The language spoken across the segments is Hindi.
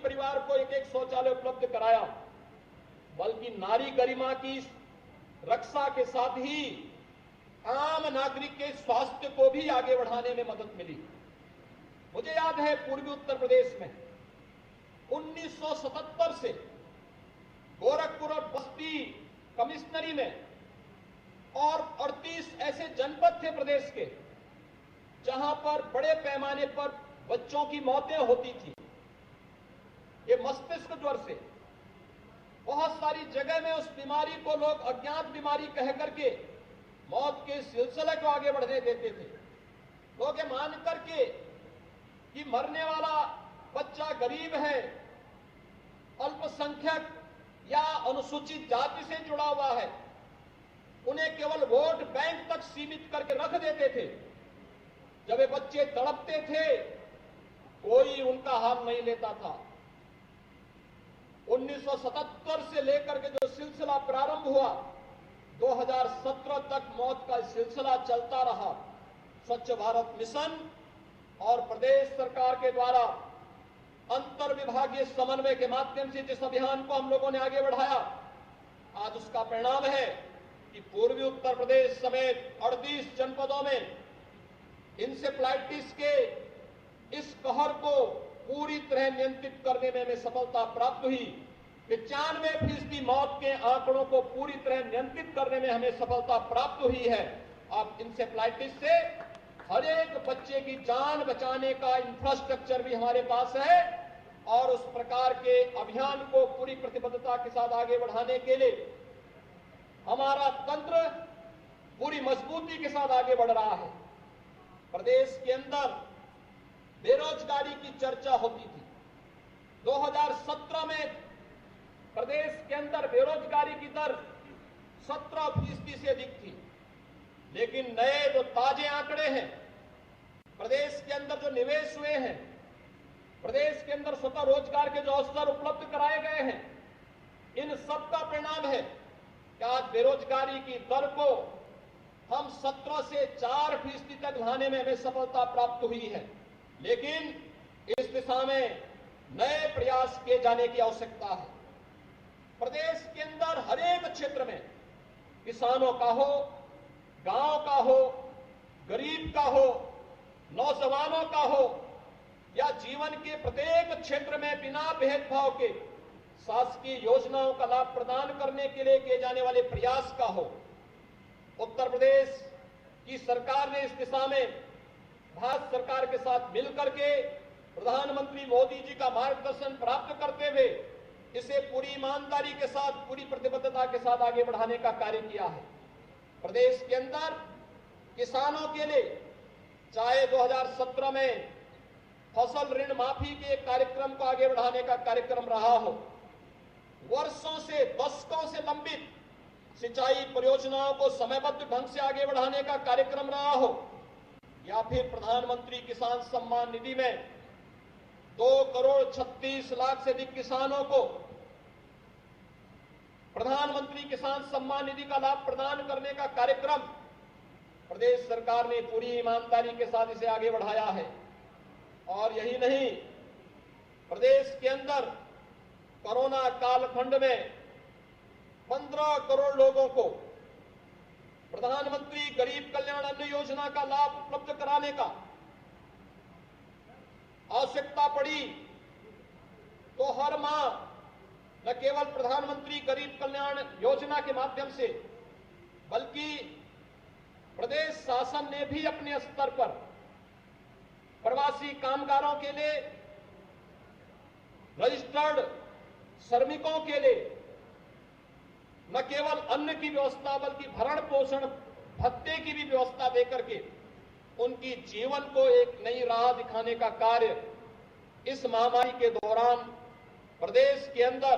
परिवार को एक एक शौचालय उपलब्ध कराया, बल्कि नारी गरिमा की रक्षा के साथ ही आम नागरिक के स्वास्थ्य को भी आगे बढ़ाने में मदद मिली। मुझे याद है पूर्वी उत्तर प्रदेश में 1977 से गोरखपुर और बस्ती कमिश्नरी में और 38 ऐसे जनपद थे प्रदेश के जहां पर बड़े पैमाने पर बच्चों की मौतें होती थी। ये मस्तिष्क ज्वर से बहुत सारी जगह में उस बीमारी को लोग अज्ञात बीमारी कह करके मौत के सिलसिले को आगे बढ़ने देते थे। लोग ये मान करके कि मरने वाला बच्चा गरीब है, अल्पसंख्यक या अनुसूचित जाति से जुड़ा हुआ है, उन्हें केवल वोट बैंक तक सीमित करके रख देते थे। जब ये बच्चे तड़पते थे कोई उनका हाल नहीं लेता था। 1977 से लेकर के जो सिलसिला प्रारंभ हुआ 2017 तक मौत का सिलसिला चलता रहा। स्वच्छ भारत मिशन और प्रदेश सरकार के द्वारा अंतर विभागीय समन्वय के माध्यम से जिस अभियान को हम लोगों ने आगे बढ़ाया, आज उसका परिणाम है कि पूर्वी उत्तर प्रदेश समेत 38 जनपदों में इंसेफ्लाइटिस के इस कहर को पूरी तरह नियंत्रित करने में हमें सफलता प्राप्त हुई। 95% मौत के आंकड़ों को पूरी तरह नियंत्रित करने में हमें सफलता प्राप्त हुई है। अब इंसेफ्लाइटिस से हर एक बच्चे की जान बचाने का इंफ्रास्ट्रक्चर भी हमारे पास है और उस प्रकार के अभियान को पूरी प्रतिबद्धता के साथ आगे बढ़ाने के लिए हमारा तंत्र पूरी मजबूती के साथ आगे बढ़ रहा है। प्रदेश के अंदर बेरोजगारी की चर्चा होती थी। 2017 में प्रदेश के अंदर बेरोजगारी की दर 17% से अधिक थी, लेकिन नए जो ताजे आंकड़े हैं, प्रदेश के अंदर जो निवेश हुए हैं, प्रदेश के अंदर स्वतः रोजगार के जो अवसर उपलब्ध कराए गए हैं, इन सब का परिणाम है कि आज बेरोजगारी की दर को हम 17 से 4% तक लाने में हमें सफलता प्राप्त हुई है। लेकिन इस दिशा में नए प्रयास किए जाने की आवश्यकता है। प्रदेश के अंदर हर एक क्षेत्र में किसानों का हो, गांव का हो, गरीब का हो, नौजवानों का हो या जीवन के प्रत्येक क्षेत्र में बिना भेदभाव के शासकीय योजनाओं का लाभ प्रदान करने के लिए किए जाने वाले प्रयास का हो। उत्तर प्रदेश की सरकार ने इस दिशा में भारत सरकार के साथ मिलकर के प्रधानमंत्री मोदी जी का मार्गदर्शन प्राप्त करते हुए इसे पूरी ईमानदारी के साथ, पूरी प्रतिबद्धता के साथ आगे बढ़ाने का कार्य किया है। प्रदेश के अंदर किसानों के लिए चाहे 2017 में फसल ऋण माफी के कार्यक्रम को आगे बढ़ाने का कार्यक्रम रहा हो, वर्षों से, दशकों से लंबित सिंचाई परियोजनाओं को समयबद्ध ढंग से आगे बढ़ाने का कार्यक्रम रहा हो, या फिर प्रधानमंत्री किसान सम्मान निधि में 2,36,00,000 से अधिक किसानों को प्रधानमंत्री किसान सम्मान निधि का लाभ प्रदान करने का कार्यक्रम प्रदेश सरकार ने पूरी ईमानदारी के साथ इसे आगे बढ़ाया है। और यही नहीं, प्रदेश के अंदर कोरोना कालखंड में 15 करोड़ लोगों को प्रधानमंत्री गरीब कल्याण अन्न योजना का लाभ उपलब्ध कराने का आवश्यकता पड़ी तो हर माह न केवल प्रधानमंत्री गरीब कल्याण योजना के माध्यम से बल्कि प्रदेश शासन ने भी अपने स्तर पर प्रवासी कामगारों के लिए, रजिस्टर्ड श्रमिकों के लिए न केवल अन्न की व्यवस्था बल्कि भरण पोषण भत्ते की भी व्यवस्था देकर के उनकी जीवन को एक नई राह दिखाने का कार्य इस महामारी के दौरान प्रदेश के अंदर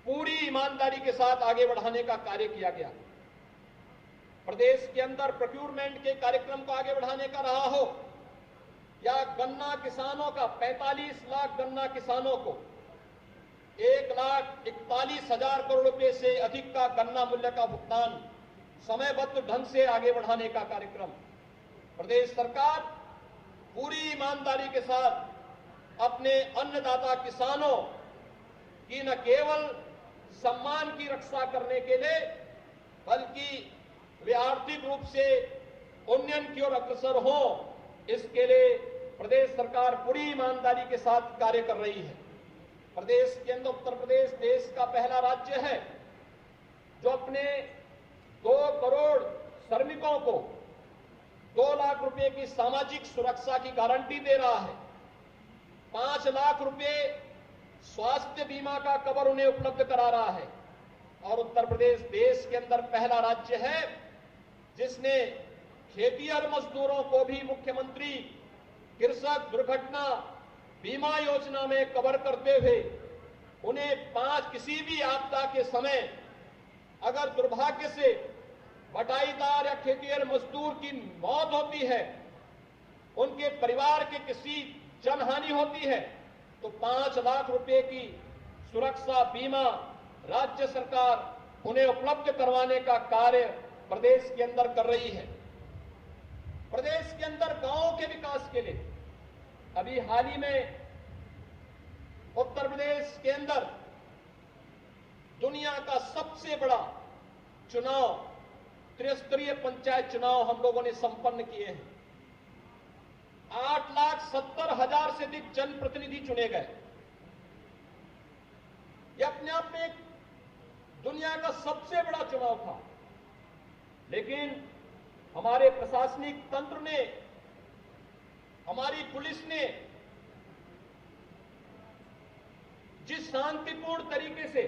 पूरी ईमानदारी के साथ आगे बढ़ाने का कार्य किया गया। प्रदेश के अंदर प्रोक्यूरमेंट के कार्यक्रम को आगे बढ़ाने का रहा हो या गन्ना किसानों का 45 लाख गन्ना किसानों को 1,41,000 करोड़ रुपए से अधिक का गन्ना मूल्य का भुगतान समयबद्ध ढंग से आगे बढ़ाने का कार्यक्रम प्रदेश सरकार पूरी ईमानदारी के साथ अपने अन्नदाता किसानों की न केवल सम्मान की रक्षा करने के लिए बल्कि वे आर्थिक रूप से उन्नयन की ओर अग्रसर हो, इसके लिए प्रदेश सरकार पूरी ईमानदारी के साथ कार्य कर रही है। प्रदेश के अंदर उत्तर प्रदेश देश का पहला राज्य है जो अपने 2 करोड़ श्रमिकों को 2 लाख रुपए की सामाजिक सुरक्षा की गारंटी दे रहा है। 5 लाख रुपए स्वास्थ्य बीमा का कवर उन्हें उपलब्ध करा रहा है। और उत्तर प्रदेश देश के अंदर पहला राज्य है जिसने खेतिहर मजदूरों को भी मुख्यमंत्री कृषक दुर्घटना बीमा योजना में कवर करते हुए उन्हें किसी भी आपदा के समय अगर दुर्भाग्य से बटाईदार या खेतिहर मजदूर की मौत होती है, उनके परिवार के किसी जनहानि होती है, तो 5 लाख रुपए की सुरक्षा बीमा राज्य सरकार उन्हें उपलब्ध करवाने का कार्य प्रदेश के अंदर कर रही है। प्रदेश के अंदर गांवों के विकास के लिए अभी हाल ही में उत्तर प्रदेश के अंदर दुनिया का सबसे बड़ा चुनाव, त्रिस्तरीय पंचायत चुनाव हम लोगों ने संपन्न किए हैं। 8,70,000 से अधिक जनप्रतिनिधि चुने गए। यह अपने आप में एक दुनिया का सबसे बड़ा चुनाव था, लेकिन हमारे प्रशासनिक तंत्र ने, हमारी पुलिस ने जिस शांतिपूर्ण तरीके से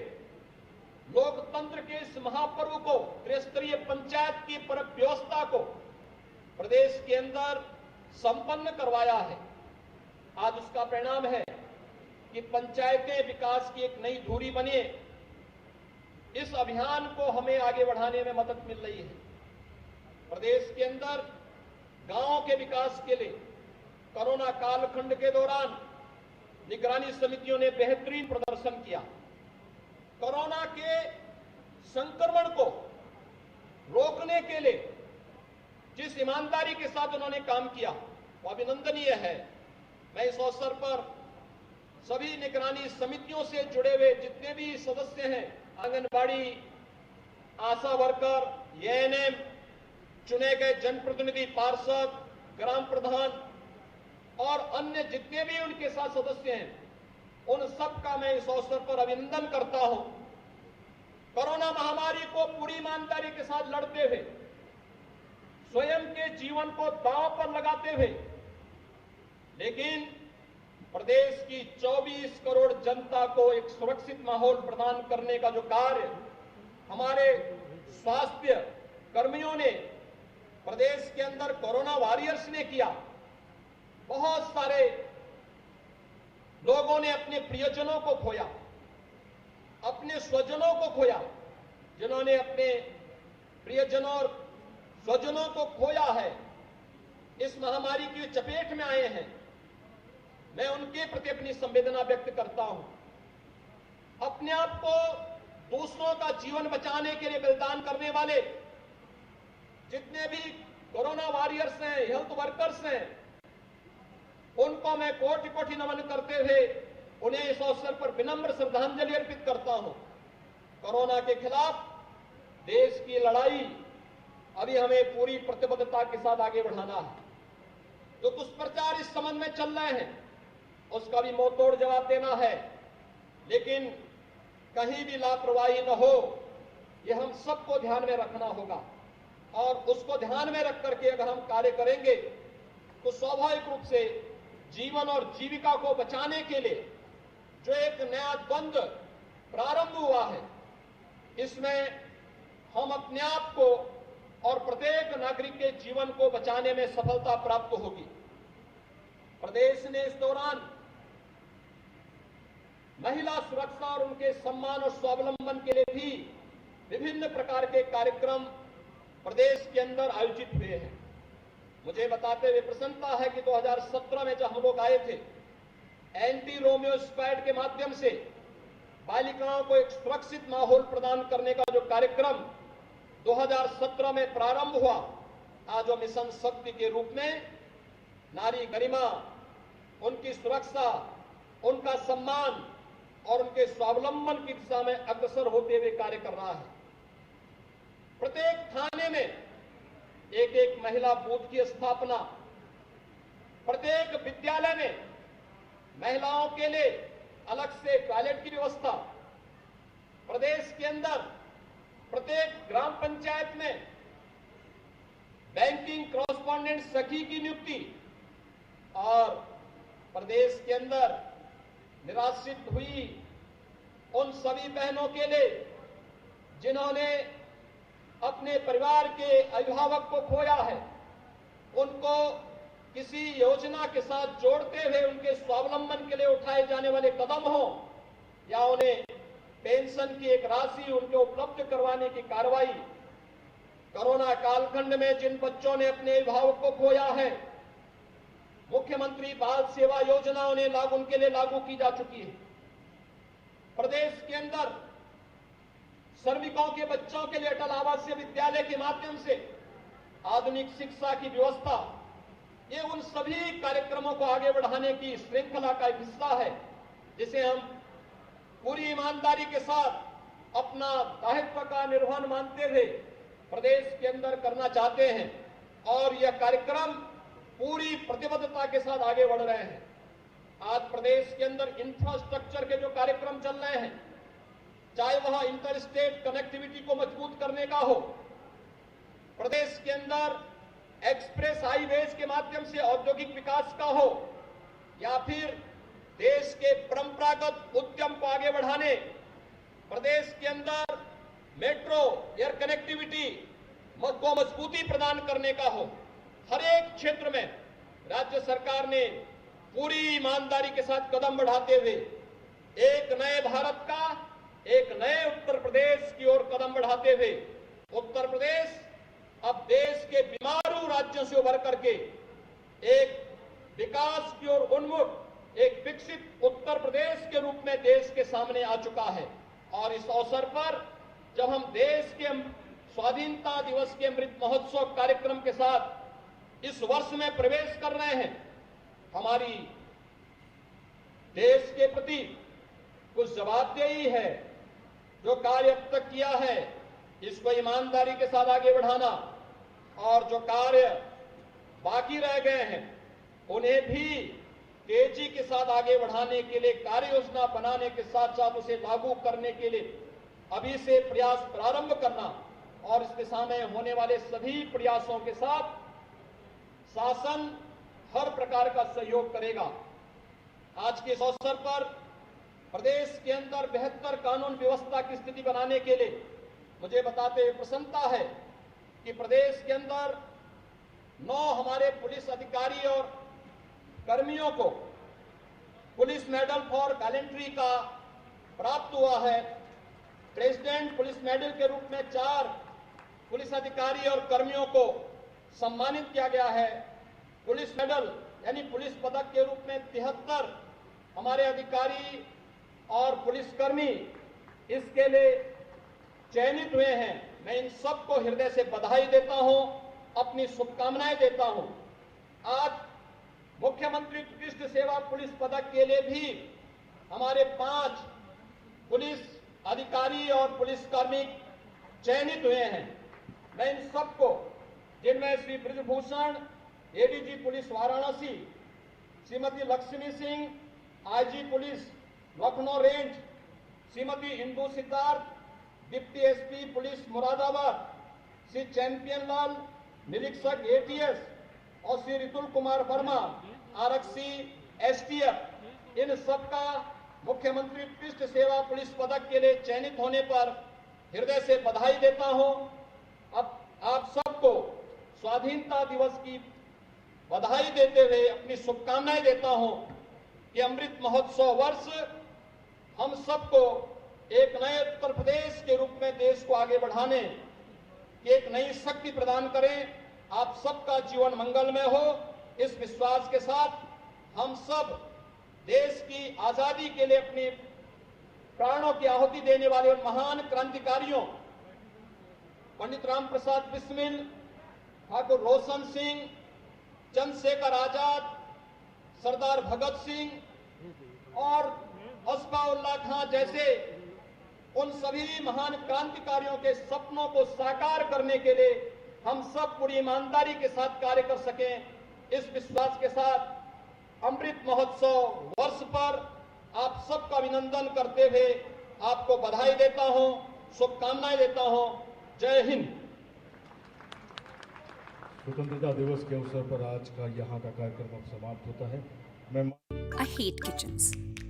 लोकतंत्र के इस महापर्व को, त्रिस्तरीय पंचायत की व्यवस्था को प्रदेश के अंदर संपन्न करवाया है, आज उसका परिणाम है कि पंचायतें विकास की एक नई धुरी बने। इस अभियान को हमें आगे बढ़ाने में मदद मिल रही है। प्रदेश के अंदर गांवों के विकास के लिए कोरोना कालखंड के दौरान निगरानी समितियों ने बेहतरीन प्रदर्शन किया। कोरोना के संक्रमण को रोकने के लिए जिस ईमानदारी के साथ उन्होंने काम किया वो अभिनंदनीय है। मैं इस अवसर पर सभी निगरानी समितियों से जुड़े हुए जितने भी सदस्य हैं, आंगनबाड़ी, आशा वर्कर, एएनएम, चुने गए जनप्रतिनिधि, पार्षद, ग्राम प्रधान और अन्य जितने भी उनके साथ सदस्य हैं, उन सब का मैं इस अवसर पर अभिनंदन करता हूं। कोरोना महामारी को पूरी ईमानदारी के साथ लड़ते हुए, स्वयं के जीवन को दांव पर लगाते हुए, लेकिन प्रदेश की 24 करोड़ जनता को एक सुरक्षित माहौल प्रदान करने का जो कार्य हमारे स्वास्थ्य कर्मियों ने प्रदेश के अंदर कोरोना वॉरियर्स ने किया। बहुत सारे लोगों ने अपने प्रियजनों को खोया, अपने स्वजनों को खोया। जिन्होंने अपने प्रियजनों और स्वजनों को खोया है, इस महामारी की चपेट में आए हैं, मैं उनके प्रति अपनी संवेदना व्यक्त करता हूं। अपने आप को दूसरों का जीवन बचाने के लिए बलिदान करने वाले जितने भी कोरोना वॉरियर्स हैं, हेल्थ वर्कर्स हैं, उनको मैं कोटि कोटि नमन करते हुए उन्हें इस अवसर पर विनम्र श्रद्धांजलि अर्पित करता हूं। कोरोना के खिलाफ देश की लड़ाई अभी हमें पूरी प्रतिबद्धता के साथ आगे बढ़ाना है। जो दुष्प्रचार इस संबंध में चल रहे हैं उसका भी मुंहतोड़ जवाब देना है, लेकिन कहीं भी लापरवाही न हो, यह हम सबको ध्यान में रखना होगा। और उसको ध्यान में रख करके अगर हम कार्य करेंगे तो स्वाभाविक रूप से जीवन और जीविका को बचाने के लिए जो एक नया द्वंद्व प्रारंभ हुआ है, इसमें हम अपने आप को और प्रत्येक नागरिक के जीवन को बचाने में सफलता प्राप्त होगी। प्रदेश ने इस दौरान महिला सुरक्षा और उनके सम्मान और स्वावलंबन के लिए भी विभिन्न प्रकार के कार्यक्रम प्रदेश के अंदर आयोजित हुए हैं। मुझे बताते हुए प्रसन्नता है कि 2017 में जब हम लोग आए थे, एंटी रोमियो स्क्वाड के माध्यम से बालिकाओं को एक सुरक्षित माहौल प्रदान करने का जो कार्यक्रम 2017 में प्रारंभ हुआ, आज वो मिशन शक्ति के रूप में नारी गरिमा, उनकी सुरक्षा उनका सम्मान और उनके स्वावलंबन की दिशा में अग्रसर होते हुए कार्य कर रहा है। प्रत्येक थाने में एक एक महिला बूथ की स्थापना, प्रत्येक विद्यालय में महिलाओं के लिए अलग से टॉयलेट की व्यवस्था, प्रदेश के अंदर प्रत्येक ग्राम पंचायत में बैंकिंग कॉरेस्पॉन्डेंट सखी की नियुक्ति और प्रदेश के अंदर निराश्रित हुई उन सभी बहनों के लिए जिन्होंने अपने परिवार के अभिभावक को खोया है, उनको किसी योजना के साथ जोड़ते हुए उनके स्वावलंबन के लिए उठाए जाने वाले कदम हो या उन्हें पेंशन की एक राशि उनको उपलब्ध करवाने की कार्रवाई, कोरोना कालखंड में जिन बच्चों ने अपने अभिभावक को खोया है, मुख्यमंत्री बाल सेवा योजना उनके लिए लागू की जा चुकी है। प्रदेश के अंदर श्रमिकों के बच्चों के लिए अटल आवासीय विद्यालय के माध्यम से आधुनिक शिक्षा की व्यवस्था, ये उन सभी कार्यक्रमों को आगे बढ़ाने की श्रृंखला का एक हिस्सा है जिसे हम पूरी ईमानदारी के साथ अपना दायित्व का निर्वहन मानते हुए प्रदेश के अंदर करना चाहते हैं और यह कार्यक्रम पूरी प्रतिबद्धता के साथ आगे बढ़ रहे हैं। आज प्रदेश के अंदर इंफ्रास्ट्रक्चर के जो कार्यक्रम चल रहे हैं, चाहे वह इंटर स्टेट कनेक्टिविटी को मजबूत करने का हो, प्रदेश के अंदर एक्सप्रेस हाईवेज के माध्यम से औद्योगिक विकास का हो, या फिर देश के परंपरागत उद्यम को आगे बढ़ाने, प्रदेश के अंदर मेट्रो एयर कनेक्टिविटी को मजबूती प्रदान करने का हो, हर एक क्षेत्र में राज्य सरकार ने पूरी ईमानदारी के साथ कदम बढ़ाते हुए एक नए भारत का, एक नए उत्तर प्रदेश की ओर कदम बढ़ाते हुए उत्तर प्रदेश अब देश के बीमारू राज्यों से उभर करके एक विकास की ओर उन्मुख एक विकसित उत्तर प्रदेश के रूप में देश के सामने आ चुका है। और इस अवसर पर जब हम देश के स्वाधीनता दिवस के अमृत महोत्सव कार्यक्रम के साथ इस वर्ष में प्रवेश कर रहे हैं, हमारी देश के प्रति कुछ जवाबदेही है। जो कार्य अब तक किया है इसको ईमानदारी के साथ आगे बढ़ाना और जो कार्य बाकी रह गए हैं उन्हें भी तेजी के साथ आगे बढ़ाने के लिए कार्य योजना बनाने के साथ साथ उसे लागू करने के लिए अभी से प्रयास प्रारंभ करना और इस दिशा में होने वाले सभी प्रयासों के साथ शासन हर प्रकार का सहयोग करेगा। आज के इस अवसर पर प्रदेश के अंदर बेहतर कानून व्यवस्था की स्थिति बनाने के लिए मुझे बताते हुए प्रसन्नता है कि प्रदेश के अंदर 9 हमारे पुलिस अधिकारी और कर्मियों को पुलिस मेडल फॉर गैलेंट्री का प्राप्त हुआ है। प्रेसिडेंट पुलिस मेडल के रूप में 4 पुलिस अधिकारी और कर्मियों को सम्मानित किया गया है। पुलिस मेडल यानी पुलिस पदक के रूप में 73 हमारे अधिकारी और पुलिसकर्मी इसके लिए चयनित हुए हैं। मैं इन सबको हृदय से बधाई देता हूं, अपनी शुभकामनाएं देता हूं। आज मुख्यमंत्री उत्कृष्ट सेवा पुलिस पदक के लिए भी हमारे 5 पुलिस अधिकारी और पुलिसकर्मी चयनित हुए हैं। मैं इन सबको, जिनमें Shri Brajbhushan ADG police Varanasi, Shrimati Lakshmi Singh IG police Lucknow range, Shrimati Indu Siddharth deputy SP police Moradabad, Shri Champion Lal निरीक्षक एटीएस और श्री रितुल कुमार वर्मा आरक्षी एसटीएफ, इन सबका मुख्यमंत्री उत्कृष्ट सेवा पुलिस पदक के लिए चयनित होने पर हृदय से बधाई देता हूं। अब आप सबको स्वाधीनता दिवस की बधाई देते हुए अपनी शुभकामनाएं देता हूं कि अमृत महोत्सव वर्ष हम सबको एक नए उत्तर प्रदेश के रूप में देश को आगे बढ़ाने की एक नई शक्ति प्रदान करें। आप सबका जीवन मंगलमय हो, इस विश्वास के साथ हम सब देश की आजादी के लिए अपनी प्राणों की आहुति देने वाले उन महान क्रांतिकारियों पंडित राम प्रसाद बिस्मिल, ठाकुर रोशन सिंह, चंद्रशेखर आजाद, सरदार भगत सिंह और अब्दुल्ला खां जैसे उन सभी महान क्रांतिकारियों के सपनों को साकार करने के लिए हम सब पूरी ईमानदारी के साथ कार्य कर सकें, इस विश्वास के साथ अमृत महोत्सव वर्ष पर आप सबका अभिनंदन करते हुए आपको बधाई देता हूं, शुभकामनाएं देता हूं। जय हिंद। स्वतंत्रता दिवस के अवसर पर आज का यहाँ का कार्यक्रम अब समाप्त होता है। मैं I hate kitchens.